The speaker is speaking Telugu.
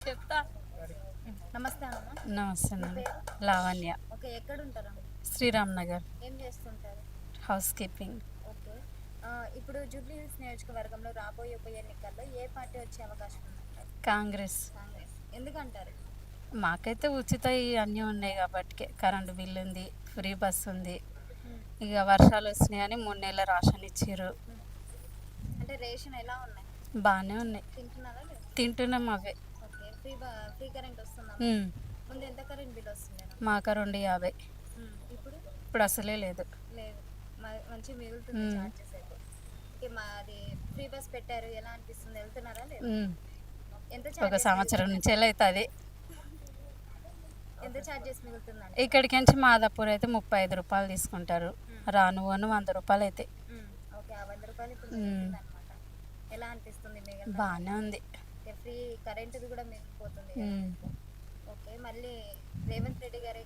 చెప్తా. నమస్తే అమ్మ. నమస్తే మీ అండి. పేరు? లావణ్య. ఓకే. ఎక్కడ ఉంటారమ్మ? శ్రీరామ్ నగర్. ఏం చేస్తుంటారు? House keeping. ఓకే. ఇప్పుడు జూబ్లీ హిల్స్ నియోజకవర్గంలో రాబోయే ఉప ఎన్నికల్లో ఏ పార్టీ వచ్చే అవకాశం ఉందంటారు? కాంగ్రెస్. కాంగ్రెస్. ఎందుకంటారు? మాకైతే ఉచిత అన్నీ ఉన్నాయి కాబట్టి కరెంటు బిల్లు ఉంది, ఫ్రీ బస్ ఉంది. ఉమ్, ఇక వర్షాలు వచ్చినాయని 3 నెలల రేషన్ ఇచ్చారు. ఉమ్. అంటే రేషన్ ఎలా ఉన్నాయి? బాగానే ఉన్నాయి. తింటున్నారా లేదా? తింటున్నాం అవే. ఓకే. ఫ్రీ కరెంట్ వస్తుందా? ఉమ్. ముందు ఎంత కరెంట్ బిల్ వస్తుండేనా? మాక 250. ఇప్పుడు ఇప్పుడు అసలే లేదు. లేదు. మంచి మిగులుతుంది ఉమ్. చార్జెస్ అయితే. ఓకే. మాది ఫ్రీ బస్ పెట్టారు, ఎలా అనిపిస్తుంది? వెళ్తున్నారా లేదా? ఉమ్. ఎంత ఒక చార్జెస్ సంవత్సరం నుంచి అవుతుంది. ఎంత చార్జెస్ మిగులుతుందండి? ఇక్కడికి నుంచి మాదాపూర్ అయితే 35 రూపాయలు తీసుకుంటారు. రాను వను 100 రూపాయలు అయితే. ఓకే. ఆ 100 రూపాయలు ఇప్పుడు మిగులుతుంది అనమాట. ఎలా అనిపిస్తుంది మిగిలిన? బాగానే ఉంది. ఓకే. ఫ్రీ కరెంటుది కూడా మిగిలిపోతుంది కదా. ఉమ్. ఓకే. మళ్ళీ రేవంత్ రెడ్డి గారే